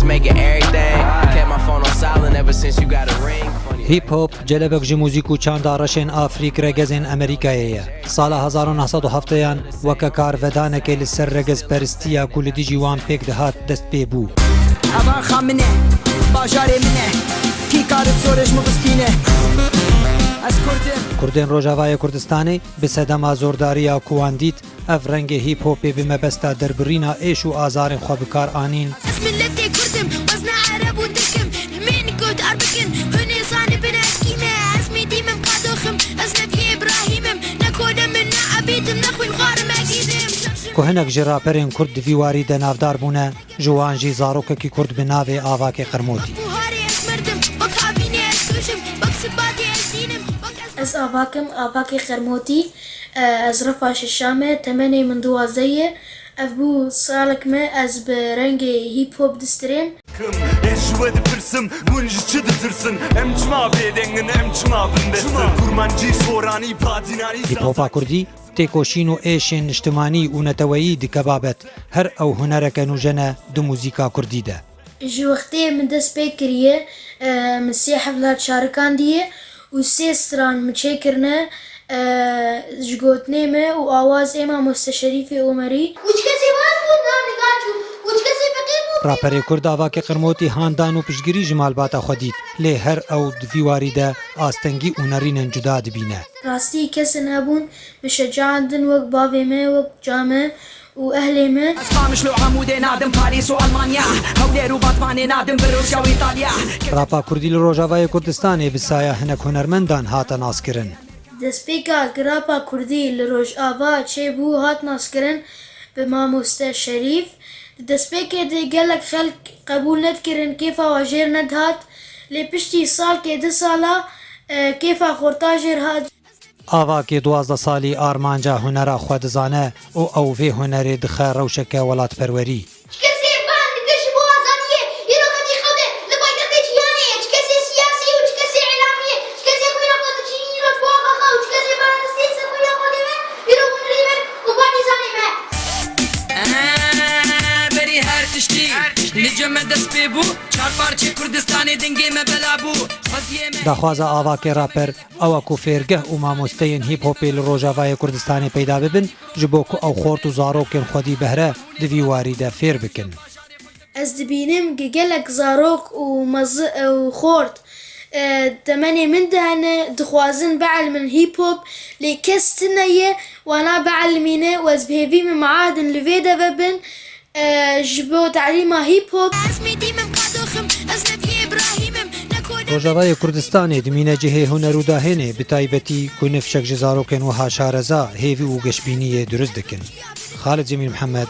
just make it everything. Kept my phone on silent ever since you got a ring. هیپ هاپ جلبک جی موزیک و چند رشن آفریق رگزین امریکاییه. سال 1970 وک کارودانه که لسر رگز پرستیا کل دیجی وان پیک دهات دست پی بو. اما خامنه باجاره منه کی کارت سورش مبستینه. کردن روجاوای کردستانی به صدام زورداریا کواندیت اف رنگ هیپ هاپ به مبستا دربرینا ایش و آزار خوابکار آنین. ملتي كردم وزن عرب وتركم من قد أربكن هني صاني بنسكيمة اسمي ديما مقادوخم أزنب هي إبراهيمم نكودم من عبيدم نخوي الغارم أكيدم كهنك جراپرین کرد ویواری ده نافدار بونه جوان جی زاروک کی کرد به ناو آواک قرموتی. از آواک قرموتی از رفاش الشامة تمني من دوازية أبو صالك ما از برنج هيب هوب دسترين eşvedi pırsım bunca çıdı tırsın emçma bedengin emçma bindestir kurmancı sorani patinari هیپ هاپا کردی تێکۆشین و ئێشێن نیشتمانی و نەتەوەیی دکەبابەت هەر ئەو هونەرەکە نوژەنە دو موزیکا کوردیدا. جو وقتی من دست بکریه من سه حفلات شارکان دیه و سه ستران مچکرنه جگوتنه ما و آواز اما مستشریف عمری. راپەرێ کورد ئاواکێ قرمۆتی هاندان و پشتگیری ژمالباتە خودیت لێ هەر ئەو دویواریدە ئاستەنگی و نەڕینەن جودا دبینە. راستی کەس نەبوون بشجاعدن وەک باوێ مە وەک جامە و ئەهلێ مە. اسپانش لو عمودي نادم باريس والمانيا هولير وباتماني نادم بروسيا وايطاليا. راپا کوردی لە ڕۆژاوای کوردستانی بسایە هەنەک هونەرمەندان هاتە ناسکردن. دەستپێکا گراپا کوردی لە ڕۆژئاوا چێبوو هات ناسکردن بە مامۆستە شەریف. دەستپێکێ گەلک خەڵک قبول نەدکردن کێفا واژێر نەدهات لێ پشتی ساڵ کێ دە ساڵە کێفا خۆرتاژێر هات. ئاواکێ 12 ساڵی ئارمانجا هونەرا خوا دەزانە و ئەو vê هونەرێ دخە ڕەوشەکە وڵاتپەروەری. داخوازە ئاواکێ راپەر ئەوە کو فێرگەه و مامۆستەیەن هیپ هۆپێ لە ڕۆژاوای کوردستانی پەیدا ببن ji بۆ ku ئەو خۆرت و زارۆکێن خودی بەهرە دویواریدە فێر بکن. ez dibînim gelek zarok û xort temenê min de hene dixwazin beelmin hîp hop lê kes tune ye wana beelmîne û ez bêhêvî min meadin li vê de vebin ji bo teelîma hîp hop. ڕۆژاوای کوردستانی دمینە جihê huner û dahênê bi taybetî ku nifşek ji zarokên wiha şareza hêvî û geşbîniyê durist dikin. Xalid Cemîl Mihemed